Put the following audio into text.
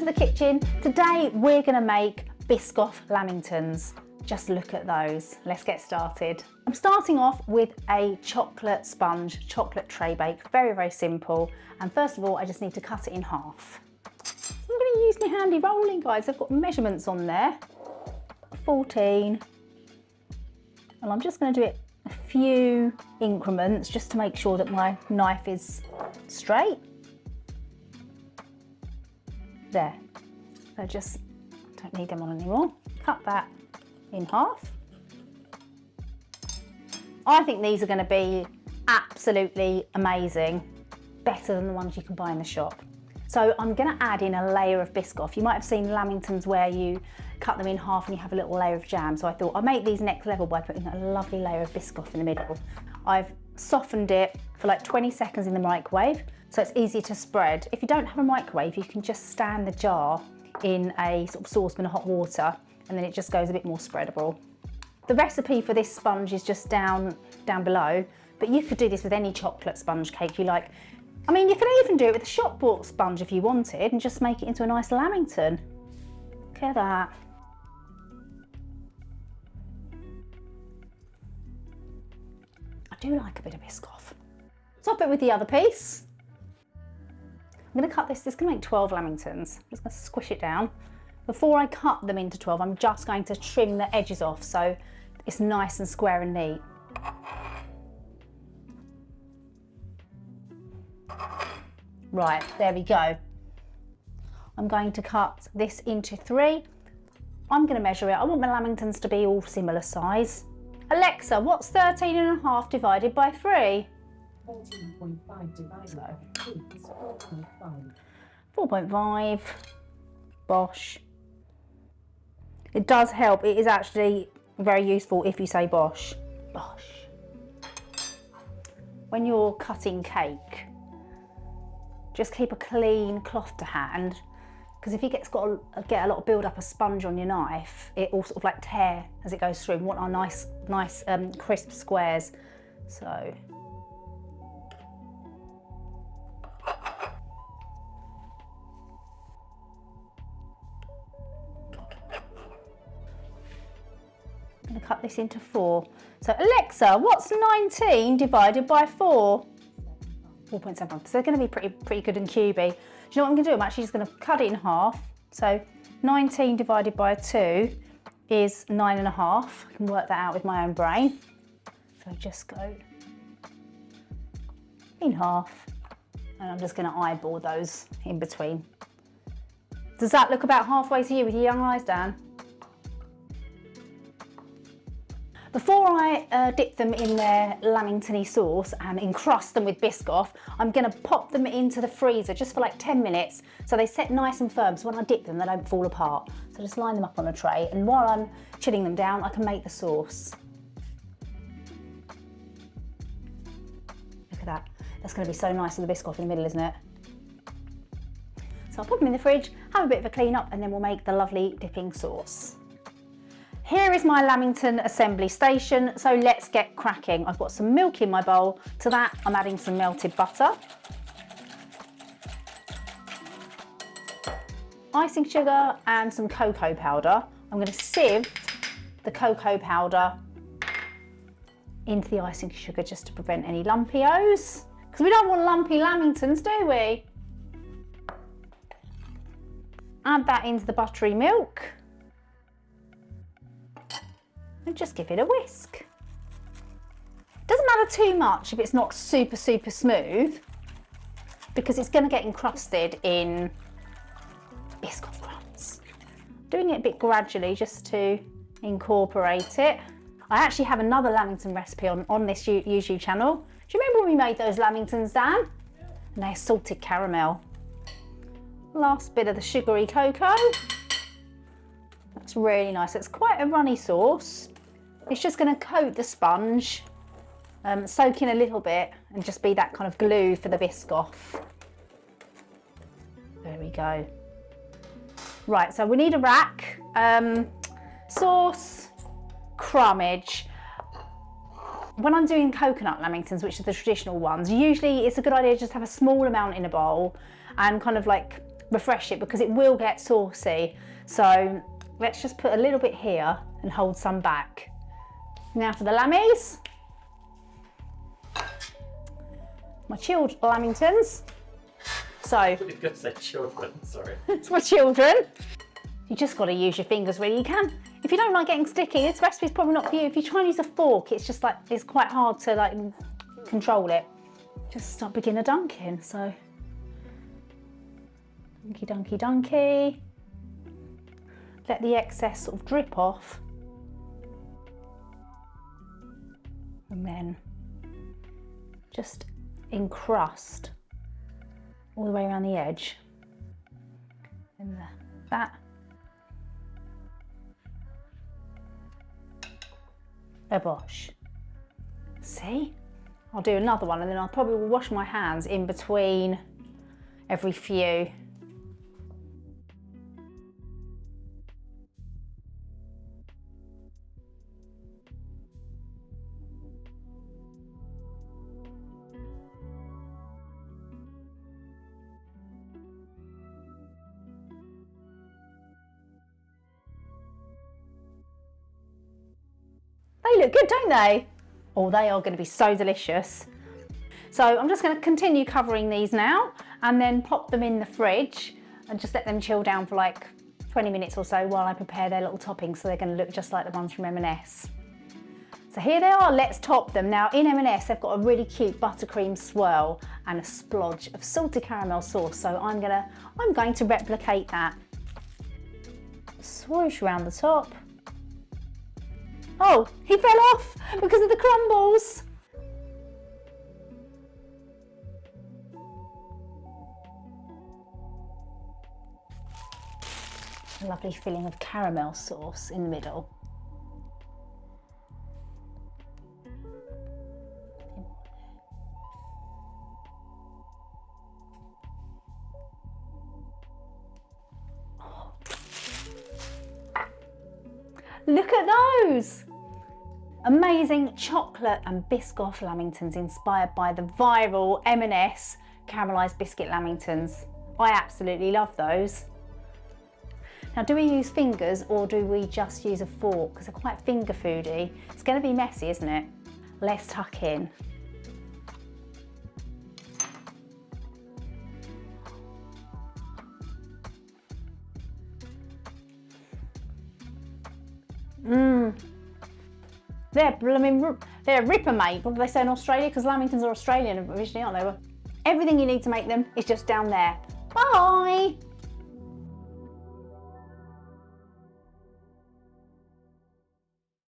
to the kitchen. Today we're going to make Biscoff Lamingtons. Just look at those. Let's get started. I'm starting off with a chocolate sponge, chocolate tray bake. Very, very simple. And first of all, I just need to cut it in half. I'm going to use my handy rolling, guys. I've got measurements on there. 14. And I'm just going to do it a few increments just to make sure that my knife is straight. There. So just don't need them on anymore. Cut that in half. I think these are going to be absolutely amazing, better than the ones you can buy in the shop. So I'm going to add in a layer of Biscoff. You might have seen Lamingtons where you cut them in half and you have a little layer of jam. So I thought I'll make these next level by putting a lovely layer of Biscoff in the middle. I've softened it for like 20 seconds in the microwave, so it's easy to spread. If you don't have a microwave, you can just stand the jar in a sort of saucepan of hot water, and then it just goes a bit more spreadable. The recipe for this sponge is just down below, but you could do this with any chocolate sponge cake you like. I mean, you can even do it with a shop bought sponge if you wanted and just make it into a nice Lamington. Look at that. I do like a bit of Biscoff. Top it with the other piece. I'm going to cut this is going to make 12 Lamingtons. I'm just going to squish it down. Before I cut them into 12, I'm just going to trim the edges off so it's nice and square and neat. Right, there we go. I'm going to cut this into 3. I'm going to measure it. I want my Lamingtons to be all similar size. Alexa, what's 13.5 divided by 3? 14.5 divided by 3 is 4.5. 4.5. Bosh. It does help. It is actually very useful if you say bosh. Bosh. When you're cutting cake, just keep a clean cloth to hand, because if you get a lot of build up of sponge on your knife, it will sort of like tear as it goes through. We want our nice crisp squares. So I'm going to cut this into 4. So Alexa, what's 19 divided by 4? 4.75. So they're going to be pretty good and cubey. Do you know what I'm going to do? I'm actually just going to cut it in half. So 19 divided by 2 is 9.5. I can work that out with my own brain. So just go in half, and I'm just going to eyeball those in between. Does that look about halfway to you with your young eyes, Dan? Before I dip them in their Lamington-y sauce and encrust them with Biscoff, I'm going to pop them into the freezer just for like 10 minutes so they set nice and firm, so when I dip them they don't fall apart. So just line them up on a tray, and while I'm chilling them down I can make the sauce. Look at that. That's going to be so nice with the Biscoff in the middle, isn't it? So I'll put them in the fridge, have a bit of a clean up, and then we'll make the lovely dipping sauce. Here is my Lamington assembly station, so let's get cracking. I've got some milk in my bowl. To that, I'm adding some melted butter, icing sugar, and some cocoa powder. I'm going to sieve the cocoa powder into the icing sugar just to prevent any lumpios, because we don't want lumpy Lamingtons, do we? Add that into the buttery milk. And just give it a whisk. Doesn't matter too much if it's not super smooth, because it's going to get encrusted in Biscoff crumbs. Doing it a bit gradually just to incorporate it. I actually have another Lamington recipe on this YouTube channel. Do you remember when we made those Lamingtons, Dan? And they're salted caramel. Last bit of the sugary cocoa. That's really nice. It's quite a runny sauce. It's just going to coat the sponge, soak in a little bit, and just be that kind of glue for the Biscoff. There we go. Right, so we need a rack, sauce, crumbage. When I'm doing coconut Lamingtons, which are the traditional ones, usually it's a good idea to just have a small amount in a bowl and kind of like refresh it because it will get saucy. So let's just put a little bit here and hold some back. Now for the lammies. My chilled lamingtons. So I was going to say children, sorry. it's for children. You just got to use your fingers really. You can, if you don't like getting sticky, this recipe's probably not for you. If you try and use a fork, it's just like, it's quite hard to like control it. Just start beginner dunking, so. Dunky, dunky, dunky. Let the excess sort of drip off. And then just encrust all the way around the edge. And that. A bosh. See? I'll do another one and then I'll probably wash my hands in between every few. They look good, don't they? Oh, they are going to be so delicious. So I'm just going to continue covering these now and then pop them in the fridge and just let them chill down for like 20 minutes or so while I prepare their little toppings, so they're going to look just like the ones from M&S. So here they are, let's top them. Now in M&S they've got a really cute buttercream swirl and a splodge of salted caramel sauce, so I'm going to replicate that. Swoosh around the top. Oh, he fell off because of the crumbles. A lovely filling of caramel sauce in the middle. Look at those! Amazing chocolate and Biscoff Lamingtons inspired by the viral M&S Caramelised Biscuit Lamingtons. I absolutely love those. Now, do we use fingers or do we just use a fork? Because they're quite finger foody. It's going to be messy, isn't it? Let's tuck in. They're ripper, mate. What do they say in Australia? Because Lamingtons are Australian originally, aren't they? Everything you need to make them is just down there. Bye!